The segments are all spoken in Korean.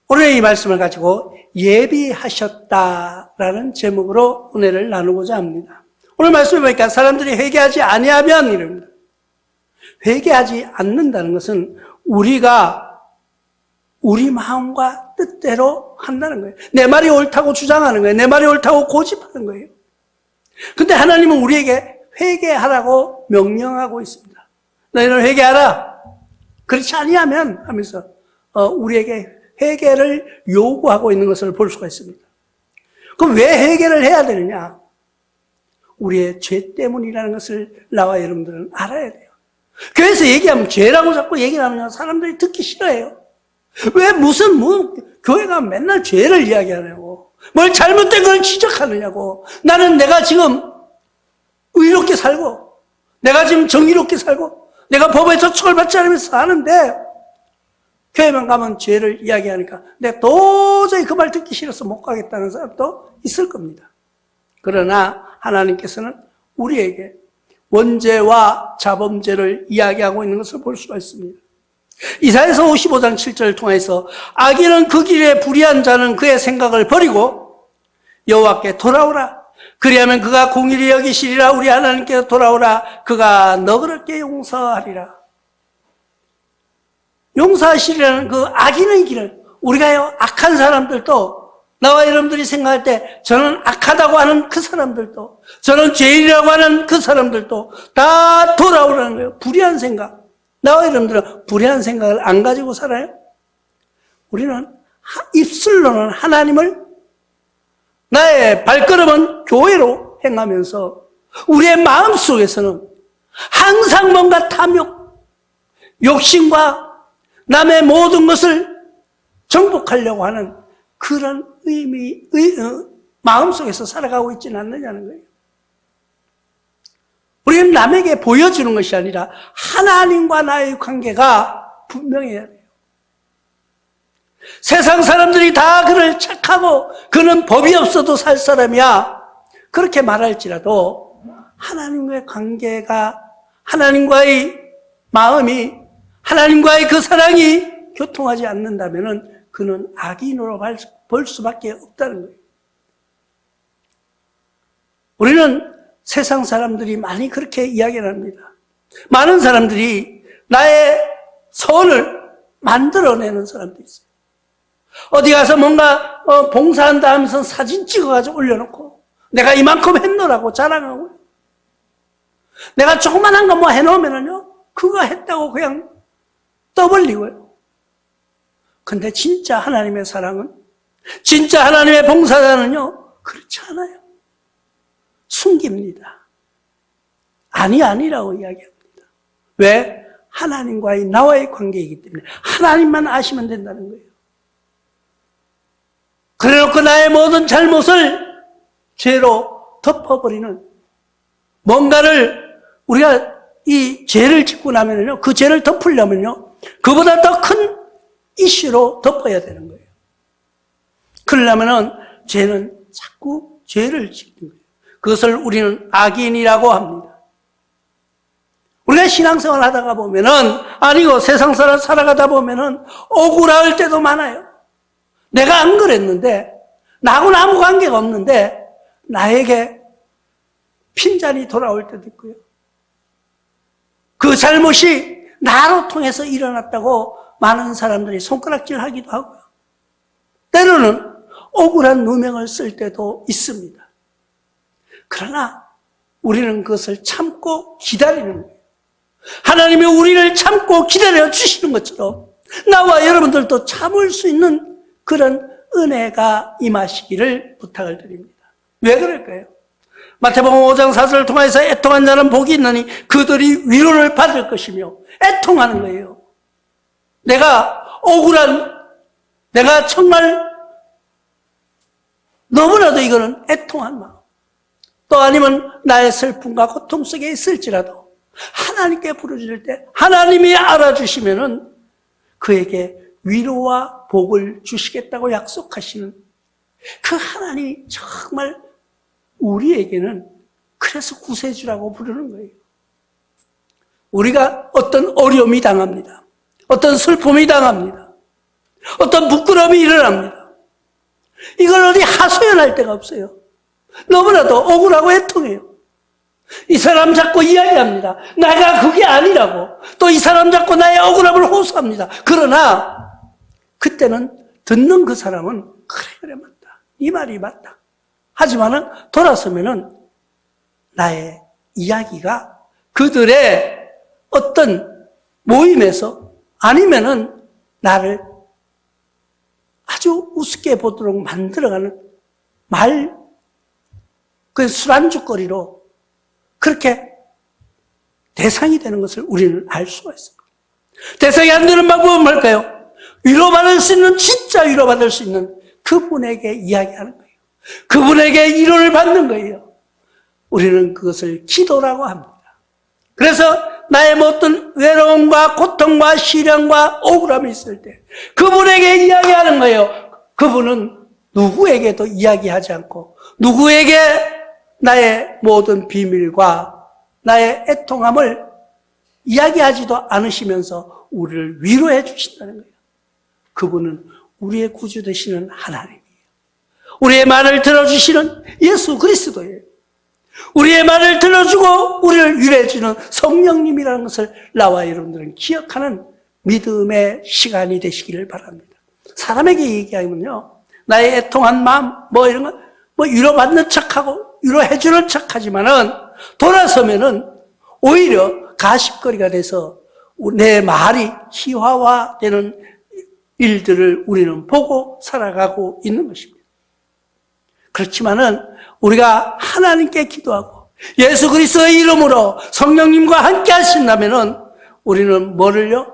오늘 이 말씀을 가지고 예비하셨다라는 제목으로 은혜를 나누고자 합니다. 오늘 말씀을 보니까 사람들이 회개하지 아니하면 이럽니다. 회개하지 않는다는 것은 우리가 우리 마음과 뜻대로 한다는 거예요. 내 말이 옳다고 주장하는 거예요. 내 말이 옳다고 고집하는 거예요. 근데 하나님은 우리에게 회개하라고 명령하고 있습니다. 너희는 회개하라. 그렇지 아니하면 하면서 우리에게 회개를 요구하고 있는 것을 볼 수가 있습니다. 그럼 왜 회개를 해야 되느냐? 우리의 죄 때문이라는 것을 나와 여러분들은 알아야 돼요. 교회에서 얘기하면 죄라고 자꾸 얘기를 하면 사람들이 듣기 싫어해요. 왜 교회가 맨날 죄를 이야기하냐고. 뭘 잘못된 걸 지적하느냐고. 나는 내가 지금 의롭게 살고, 내가 지금 정의롭게 살고, 내가 법에서 처벌받지 않으면서 사는데, 교회만 가면 죄를 이야기하니까 내가 도저히 그 말 듣기 싫어서 못 가겠다는 사람도 있을 겁니다. 그러나 하나님께서는 우리에게 원죄와 자범죄를 이야기하고 있는 것을 볼 수가 있습니다. 이사야서 55장 7절을 통해서 악인은 그 길에 불의한 자는 그의 생각을 버리고 여호와께 돌아오라. 그리하면 그가 공의를 여기시리라. 우리 하나님께 돌아오라. 그가 너그럽게 용서하리라. 용서하시리라는 그 악인의 길을, 우리가요, 악한 사람들도, 나와 여러분들이 생각할 때 저는 악하다고 하는 그 사람들도, 저는 죄인이라고 하는 그 사람들도 다 돌아오라는 거예요. 불의한 생각. 나와 여러분들은 불의한 생각을 안 가지고 살아요? 우리는 입술로는 하나님을, 나의 발걸음은 교회로 행하면서 우리의 마음속에서는 항상 뭔가 탐욕, 욕심과 남의 모든 것을 정복하려고 하는 그런 마음속에서 살아가고 있지는 않느냐는 거예요. 우리는 남에게 보여주는 것이 아니라 하나님과 나의 관계가 분명해야 돼요. 세상 사람들이 다 그를 착하고 그는 법이 없어도 살 사람이야. 그렇게 말할지라도 하나님과의 관계가, 하나님과의 마음이, 하나님과의 그 사랑이 교통하지 않는다면 그는 악인으로 볼 수밖에 없다는 거예요. 우리는 세상 사람들이 많이 그렇게 이야기를 합니다. 많은 사람들이 나의 선을 만들어내는 사람도 있어요. 어디 가서 뭔가 봉사한다 하면서 사진 찍어가지고 올려놓고 내가 이만큼 했노라고 자랑하고, 내가 조그만한 거 뭐 해놓으면요 그거 했다고 그냥 떠벌리고요. 근데 진짜 하나님의 사랑은, 진짜 하나님의 봉사자는요 그렇지 않아요. 숨깁니다. 아니라고 이야기합니다. 왜? 하나님과의 나와의 관계이기 때문에 하나님만 아시면 된다는 거예요. 그래놓고 나의 모든 잘못을 죄로 덮어버리는, 뭔가를 우리가 이 죄를 짓고 나면요 그 죄를 덮으려면요 그보다 더 큰 이슈로 덮어야 되는 거예요. 그러려면은 죄는 자꾸 죄를 짓는 거예요. 그것을 우리는 악인이라고 합니다. 우리가 신앙생활 하다가 보면은, 아니고 세상 살아가다 보면은 억울할 때도 많아요. 내가 안 그랬는데, 나하고는 아무 관계가 없는데 나에게 핀잔이 돌아올 때도 있고요. 그 잘못이 나로 통해서 일어났다고 많은 사람들이 손가락질 하기도 하고요. 때로는 억울한 누명을 쓸 때도 있습니다. 그러나 우리는 그것을 참고 기다리는 거예요. 하나님이 우리를 참고 기다려 주시는 것처럼 나와 여러분들도 참을 수 있는 그런 은혜가 임하시기를 부탁을 드립니다. 왜 그럴까요? 마태복음 5장 4절을 통해서 애통한 자는 복이 있나니 그들이 위로를 받을 것이며, 애통하는 거예요. 내가 억울한, 내가 정말 너무나도 이거는 애통한 마음, 또 아니면 나의 슬픔과 고통 속에 있을지라도 하나님께 부르짖을 때 하나님이 알아주시면은 그에게 위로와 복을 주시겠다고 약속하시는 그 하나님이 정말 우리에게는 그래서 구세주라고 부르는 거예요. 우리가 어떤 어려움이 당합니다. 어떤 슬픔이 당합니다. 어떤 부끄러움이 억울함이 일어납니다. 이걸 어디 하소연할 데가 없어요. 너무나도 억울하고 애통해요. 이 사람 잡고 이야기합니다. 내가 그게 아니라고. 또 이 사람 잡고 나의 억울함을 호소합니다. 그러나 그때는 듣는 그 사람은 그래 맞다. 이 말이 맞다. 하지만은 돌아서면은 나의 이야기가 그들의 어떤 모임에서 아니면은 나를 아주 우습게 보도록 만들어가는 그 술안주거리로 그렇게 대상이 되는 것을 우리는 알 수가 있습니다. 대상이 안 되는 방법은 뭘까요? 위로받을 수 있는, 진짜 위로받을 수 있는 그분에게 이야기하는 거예요. 그분에게 위로를 받는 거예요. 우리는 그것을 기도라고 합니다. 그래서 나의 어떤 외로움과 고통과 시련과 억울함이 있을 때 그분에게 이야기하는 거예요. 그분은 누구에게도 이야기하지 않고 누구에게 나의 모든 비밀과 나의 애통함을 이야기하지도 않으시면서 우리를 위로해 주신다는 거예요. 그분은 우리의 구주 되시는 하나님이에요. 우리의 말을 들어주시는 예수 그리스도예요. 우리의 말을 들어주고 우리를 위로해 주는 성령님이라는 것을 나와 여러분들은 기억하는 믿음의 시간이 되시기를 바랍니다. 사람에게 얘기하면요, 나의 애통한 마음 이런 거 위로받는 척하고 위로해 주는 척하지만은 돌아서면은 오히려 가십거리가 돼서 내 말이 희화화되는 일들을 우리는 보고 살아가고 있는 것입니다. 그렇지만은 우리가 하나님께 기도하고 예수 그리스도의 이름으로 성령님과 함께 하신다면은 우리는 뭐를요?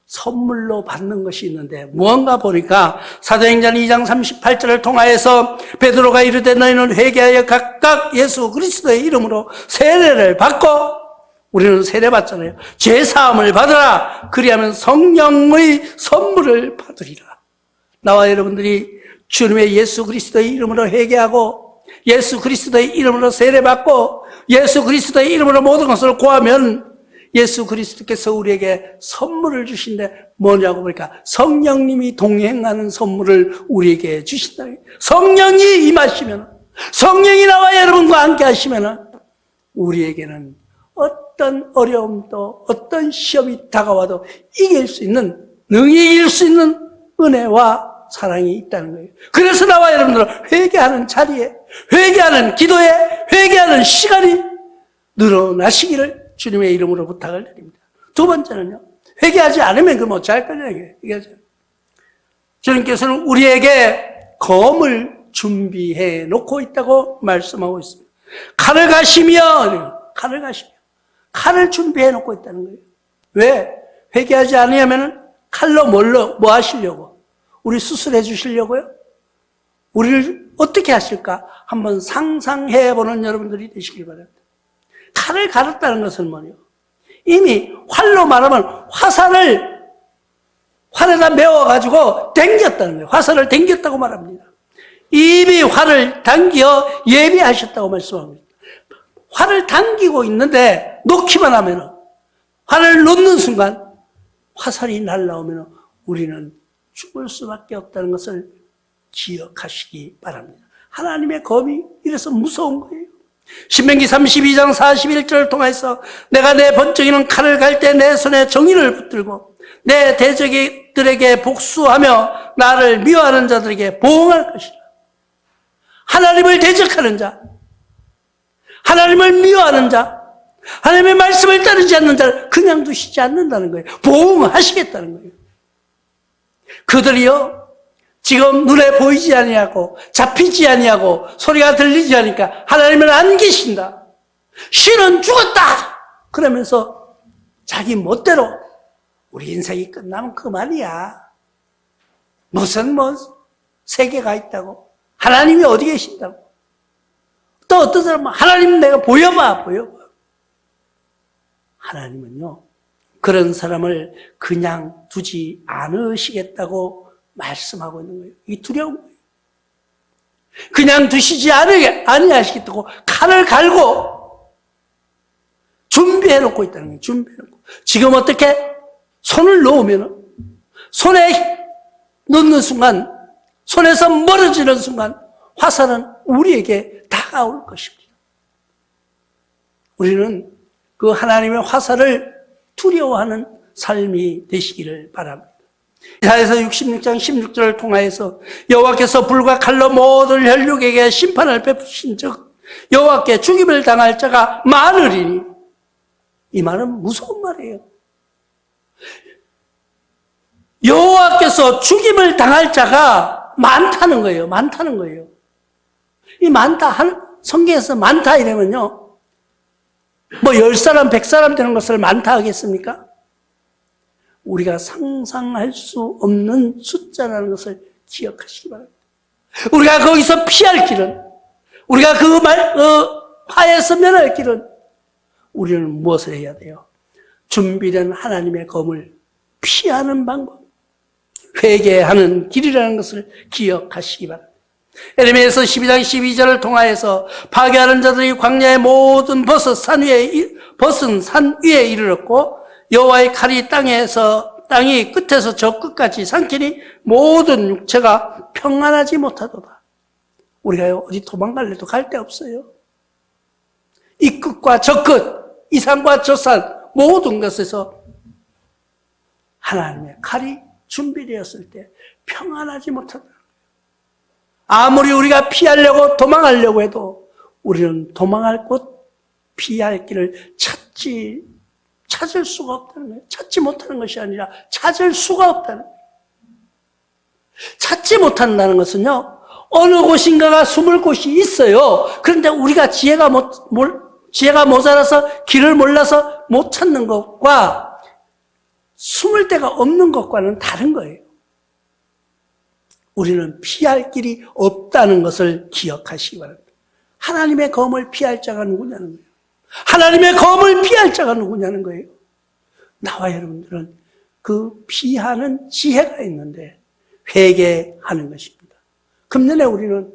선물로 받는 것이 있는데 무언가 보니까 사도행전 2장 38절을 통하여서 베드로가 이르되 너희는 회개하여 각각 예수 그리스도의 이름으로 세례를 받고, 우리는 세례 받잖아요. 죄사함을 받으라. 그리하면 성령의 선물을 받으리라. 나와 여러분들이 주님의 예수 그리스도의 이름으로 회개하고 예수 그리스도의 이름으로 세례 받고 예수 그리스도의 이름으로 모든 것을 구하면 예수 그리스도께서 우리에게 선물을 주신데 뭐냐고 보니까 성령님이 동행하는 선물을 우리에게 주신다. 성령이 임하시면, 성령이 나와 여러분과 함께 하시면 우리에게는 어떤 어려움도 어떤 시험이 다가와도 이길 수 있는, 능히 이길 수 있는 은혜와 사랑이 있다는 거예요. 그래서 나와 여러분들은 회개하는 자리에, 회개하는 기도에, 회개하는 시간이 늘어나시기를 주님의 이름으로 부탁을 드립니다. 두 번째는요, 회개하지 않으면 그럼 어찌할 거냐, 이게. 주님께서는 우리에게 검을 준비해 놓고 있다고 말씀하고 있습니다. 칼을 가시며, 칼을 준비해 놓고 있다는 거예요. 왜? 회개하지 않으면 칼로 뭐 하시려고? 우리 수술해 주시려고요? 우리를 어떻게 하실까? 한번 상상해 보는 여러분들이 되시길 바랍니다. 칼을 갈았다는 것은 뭐예요? 이미 활로 말하면 활에다 메워가지고 당겼다는 거예요. 화살을 당겼다고 말합니다. 이미 활을 당겨 예비하셨다고 말씀합니다. 활을 당기고 있는데 놓기만 하면, 활을 놓는 순간 화살이 날아오면 우리는 죽을 수밖에 없다는 것을 기억하시기 바랍니다. 하나님의 검이 이래서 무서운 거예요. 신명기 32장 41절을 통해서 내가 내 번쩍이는 칼을 갈 때 내 손에 정의를 붙들고 내 대적들에게 복수하며 나를 미워하는 자들에게 보응할 것이라. 하나님을 대적하는 자, 하나님을 미워하는 자, 하나님의 말씀을 따르지 않는 자를 그냥 두시지 않는다는 거예요. 보응하시겠다는 거예요. 그들이요, 지금 눈에 보이지 아니하고 잡히지 아니하고 소리가 들리지 않으니까 하나님은 안 계신다. 신은 죽었다. 그러면서 자기 멋대로 우리 인생이 끝나면 그만이야. 무슨 세계가 있다고. 하나님이 어디 계신다고. 또 어떤 사람은 하나님 내가 보여봐. 하나님은요, 그런 사람을 그냥 두지 않으시겠다고 말씀하고 있는 거예요. 이 두려운 거예요. 그냥 두시지 아니하시겠다고 칼을 갈고 준비해놓고 있다는 거예요. 준비해놓고. 지금 어떻게 손을 놓으면 손에 놓는 순간, 손에서 멀어지는 순간 화살은 우리에게 다가올 것입니다. 우리는 그 하나님의 화살을 두려워하는 삶이 되시기를 바랍니다. 이사야서 66장 16절을 통하여서 여호와께서 불과 칼로 모든 혈육에게 심판을 베푸신 즉 여호와께 죽임을 당할 자가 많으리니, 이 말은 무서운 말이에요. 여호와께서 죽임을 당할 자가 많다는 거예요. 많다는 거예요. 이 많다, 성경에서 많다 이러면요, 뭐 10사람, 100사람 되는 것을 많다 하겠습니까? 우리가 상상할 수 없는 숫자라는 것을 기억하시기 바랍니다. 우리가 거기서 피할 길은, 우리가 그 화에서 면할 길은, 우리는 무엇을 해야 돼요? 준비된 하나님의 검을 피하는 방법, 회개하는 길이라는 것을 기억하시기 바랍니다. 에레미야서 12장 12절을 통하여서 파괴하는 자들이 광야의 모든 벗은 산 위에 이르렀고 여호와의 칼이 땅이 끝에서 저 끝까지 삼키니 모든 육체가 평안하지 못하도다. 우리가 어디 도망갈래도 갈 데 없어요. 이 끝과 저 끝, 이 산과 저 산, 모든 것에서 하나님의 칼이 준비되었을 때 평안하지 못하다. 아무리 우리가 피하려고 도망하려고 해도 우리는 도망할 곳, 피할 길을 찾을 수가 없다는 거예요. 찾지 못하는 것이 아니라 찾을 수가 없다는 거예요. 찾지 못한다는 것은요, 어느 곳인가가 숨을 곳이 있어요. 그런데 우리가 지혜가 모자라서 길을 몰라서 못 찾는 것과 숨을 데가 없는 것과는 다른 거예요. 우리는 피할 길이 없다는 것을 기억하시기 바랍니다. 하나님의 검을 피할 자가 누구냐는 거예요. 하나님의 검을 피할 자가 누구냐는 거예요. 나와 여러분들은 그 피하는 지혜가 있는데 회개하는 것입니다. 금년에 우리는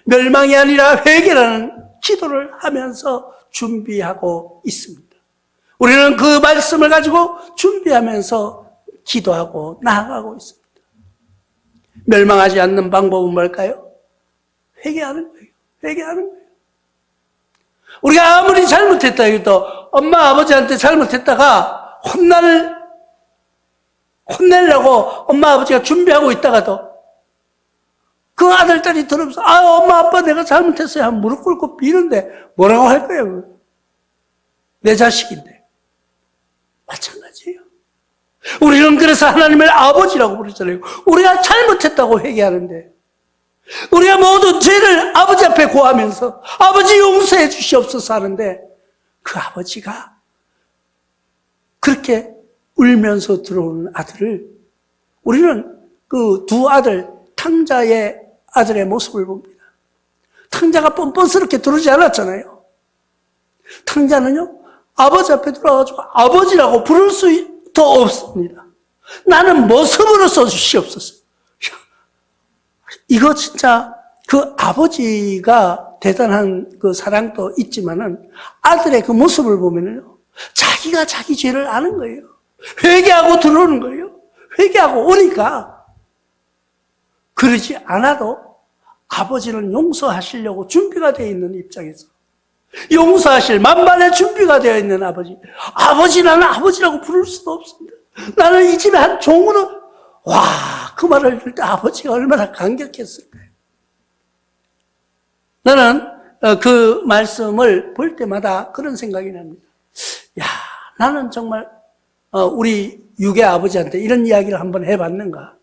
멸망이 아니라 회개라는 기도를 하면서 준비하고 있습니다. 우리는 그 말씀을 가지고 준비하면서 기도하고 나아가고 있습니다. 멸망하지 않는 방법은 뭘까요? 회개하는 거예요. 회개하는 거예요. 우리가 아무리 잘못했다 해도 엄마 아버지한테 잘못했다가 혼내려고 엄마 아버지가 준비하고 있다가도 그 아들 딸이 들으면서 엄마 아빠 내가 잘못했어요 하면 무릎 꿇고 비는데 뭐라고 할 거예요? 내 자식인데. 마찬가지예요. 우리는 그래서 하나님을 아버지라고 부르잖아요. 우리가 잘못했다고 회개하는데 우리가 모든 죄를 아버지 앞에 고하면서 아버지 용서해 주시옵소서 하는데 그 아버지가 그렇게 울면서 들어오는 아들을 우리는 그 두 아들 탕자의 아들의 모습을 봅니다. 탕자가 뻔뻔스럽게 들어오지 않았잖아요. 탕자는요 아버지 앞에 들어와가지고 아버지라고 부를 수도 없습니다. 나는 모습으로 써주시옵소서. 이거 진짜 그 아버지가 대단한 그 사랑도 있지만은 아들의 그 모습을 보면은요 자기가 자기 죄를 아는 거예요. 회개하고 들어오는 거예요. 회개하고 오니까 그러지 않아도 아버지는 용서하시려고 준비가 되어 있는 입장에서 용서하실 만반의 준비가 되어 있는 아버지. 아버지 나는 아버지라고 부를 수도 없습니다. 나는 이 집의 한 종으로 그 말을 들을 때 아버지가 얼마나 감격했을까요? 나는 그 말씀을 볼 때마다 그런 생각이 납니다. 나는 정말 우리 육의 아버지한테 이런 이야기를 한번 해봤는가?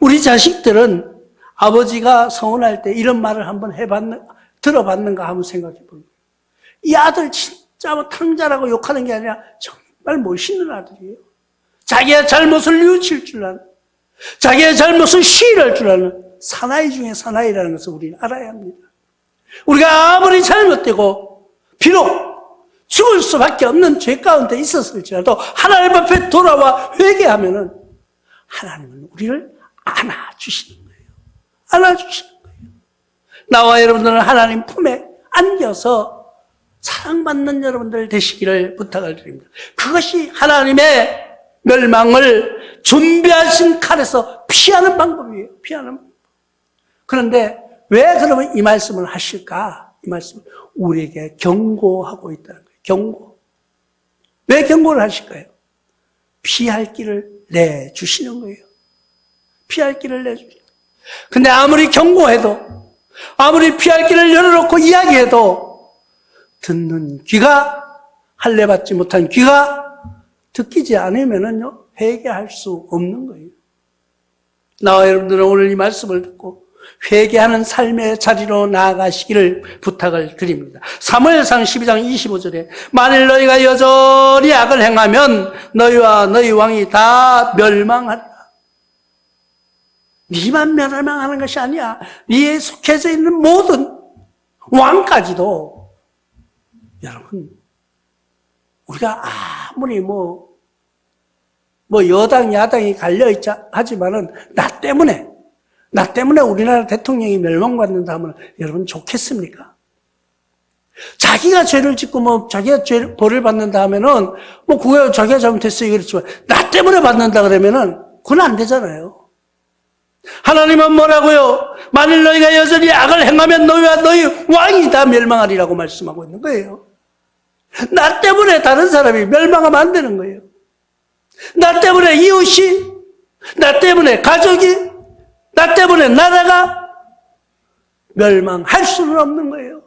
우리 자식들은 아버지가 서운할 때 이런 말을 한번 들어봤는가 한번 생각해 보는 거예요. 이 아들 진짜 뭐 탕자라고 욕하는 게 아니라 정말 멋있는 아들이에요. 자기의 잘못을 뉘우칠 줄 아는, 자기의 잘못을 시인할 줄 아는 사나이 중에 사나이라는 것을 우리는 알아야 합니다. 우리가 아무리 잘못되고 비록 죽을 수밖에 없는 죄 가운데 있었을지라도 하나님 앞에 돌아와 회개하면은 하나님은 우리를 안아주시는 거예요. 안아주시는 거예요. 나와 여러분들은 하나님 품에 안겨서 사랑받는 여러분들 되시기를 부탁을 드립니다. 그것이 하나님의 멸망을 준비하신 칼에서 피하는 방법이에요. 피하는 방법. 그런데 왜 그러면 이 말씀을 하실까? 이 말씀을 우리에게 경고하고 있다는 거예요. 경고. 왜 경고를 하실까요? 피할 길을 내주시는 거예요. 피할 길을 내주시는 거예요. 근데 아무리 경고해도, 아무리 피할 길을 열어놓고 이야기해도 듣는 귀가, 할례 받지 못한 귀가 듣기지 않으면은요, 회개할 수 없는 거예요. 나와 여러분들은 오늘 이 말씀을 듣고 회개하는 삶의 자리로 나아가시기를 부탁을 드립니다. 사무엘상 12장 25절에 만일 너희가 여전히 악을 행하면 너희와 너희 왕이 다 멸망하리라. 네만 멸망하는 것이 아니야. 네에 속해져 있는 모든 왕까지도. 여러분, 우리가 아무리 여당 야당이 갈려있자 하지만은 나 때문에 우리나라 대통령이 멸망받는다 하면 여러분 좋겠습니까? 자기가 죄를 짓고 자기가 벌을 받는다 하면은 그거 자기가 잘못했어요 그렇지만 나 때문에 받는다 그러면은 그건 안 되잖아요. 하나님은 뭐라고요? 만일 너희가 여전히 악을 행하면 너희와 너희 왕이 다 멸망하리라고 말씀하고 있는 거예요. 나 때문에 다른 사람이 멸망하면 안 되는 거예요. 나 때문에 이웃이, 나 때문에 가족이, 나 때문에 나라가 멸망할 수는 없는 거예요.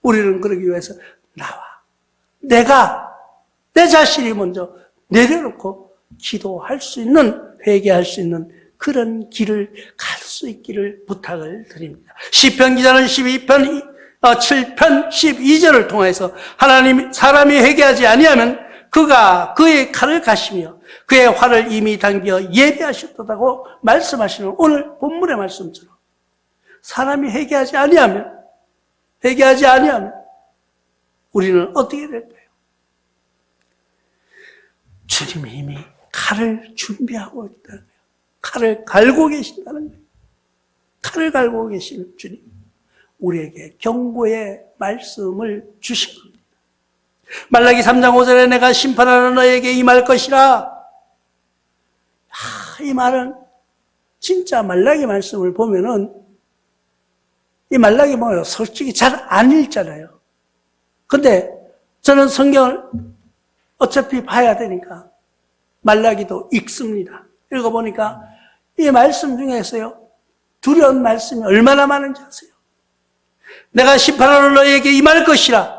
우리는 그러기 위해서 내가 내 자신이 먼저 내려놓고 기도할 수 있는, 회개할 수 있는 그런 길을 갈 수 있기를 부탁을 드립니다. 시편 기자는 7편 12절을 통해서 하나님, 사람이 회개하지 아니하면 그가 그의 칼을 가시며 그의 활을 이미 당겨 예비하셨다고 말씀하시는 오늘 본문의 말씀처럼 사람이 회개하지 아니하면 우리는 어떻게 될까요? 주님이 이미 칼을 준비하고 있다는 거예요. 칼을 갈고 계신다는 거예요. 칼을 갈고 계신 주님, 우리에게 경고의 말씀을 주신 겁니다. 말라기 3장 5절에 내가 심판하는 너에게 임할 것이라. 이 말은 진짜 말라기 말씀을 보면은 이 말라기 솔직히 잘 안 읽잖아요. 근데 저는 성경을 어차피 봐야 되니까 말라기도 읽습니다. 읽어보니까 이 말씀 중에서요, 두려운 말씀이 얼마나 많은지 아세요? 내가 심판하는 너에게 임할 것이라.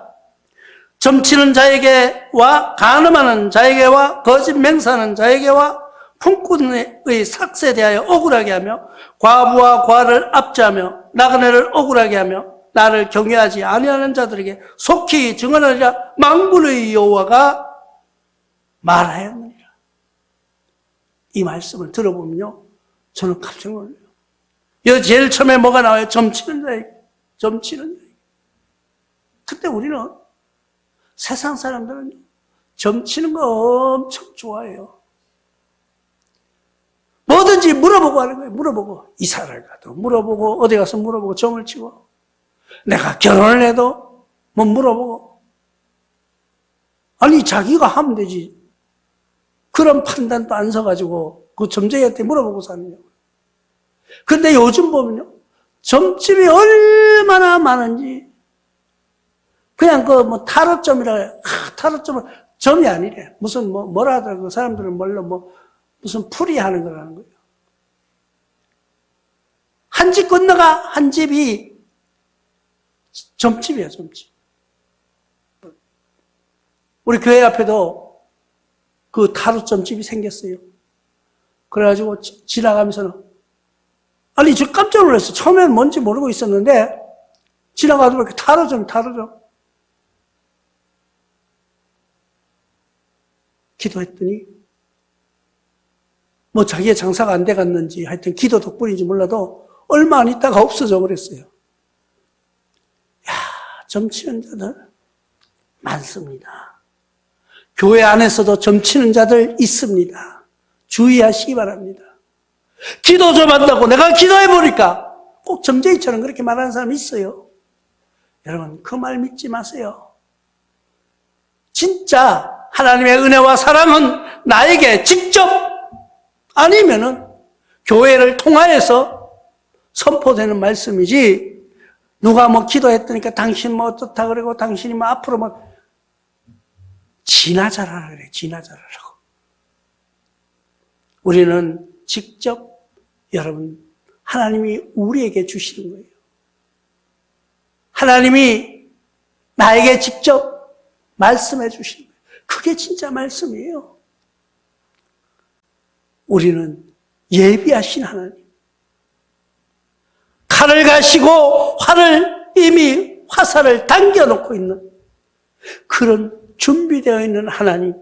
점치는 자에게와 간음하는 자에게와 거짓 맹세하는 자에게와 품꾼의 삭세에 대하여 억울하게 하며 과부와 과를 압제하며 나그네를 억울하게 하며 나를 경외하지 아니하는 자들에게 속히 증언하리라. 만군의 여호와가 말하였느니라. 이 말씀을 들어보면요, 저는 깜짝 놀라요. 여기 제일 처음에 뭐가 나와요? 점치는 자에게. 근데 우리는, 세상 사람들은 점치는 거 엄청 좋아해요. 뭐든지 물어보고 하는 거예요. 물어보고, 이사를 가도 물어보고, 어디 가서 물어보고, 점을 치고, 내가 결혼을 해도 물어보고. 아니, 자기가 하면 되지. 그런 판단도 안 서가지고 그 점쟁이한테 물어보고 사느냐고. 근데 요즘 보면요, 점집이 얼마나 많은지, 그냥 타로점이라, 타로점은 점이 아니래. 무슨 뭐라 하더라고. 그 사람들은 무슨 풀이 하는 거라는 거예요. 한 집 건너가 한 집이 점집이야, 점집. 우리 교회 앞에도 그 타로점 집이 생겼어요. 그래가지고 지나가면서는, 아니, 저 깜짝 놀랐어요. 처음에는 뭔지 모르고 있었는데, 지나가도 이렇게 타로점. 기도했더니, 자기의 장사가 안 돼갔는지, 하여튼 기도 덕분인지 몰라도, 얼마 안 있다가 없어져 버렸어요. 점치는 자들 많습니다. 교회 안에서도 점치는 자들 있습니다. 주의하시기 바랍니다. 기도 좀 한다고 내가 기도해보니까 꼭 점쟁이처럼 그렇게 말하는 사람이 있어요. 여러분, 그 말 믿지 마세요. 진짜 하나님의 은혜와 사랑은 나에게 직접 아니면은 교회를 통하여서 선포되는 말씀이지, 누가 뭐 기도했더니까 당신 뭐 어떻다 그러고 당신이 뭐 앞으로 뭐 지나자라 그래, 지나자라고. 우리는 직접, 여러분, 하나님이 우리에게 주시는 거예요. 하나님이 나에게 직접 말씀해 주시는 거예요. 그게 진짜 말씀이에요. 우리는 예비하신 하나님. 칼을 가시고 활을 이미 화살을 당겨놓고 있는 그런 준비되어 있는 하나님,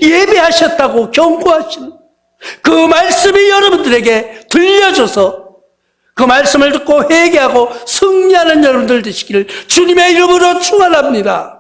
예비하셨다고 경고하시는 그 말씀이 여러분들에게 들려줘서 그 말씀을 듣고 회개하고 승리하는 여러분들 되시기를 주님의 이름으로 축원합니다.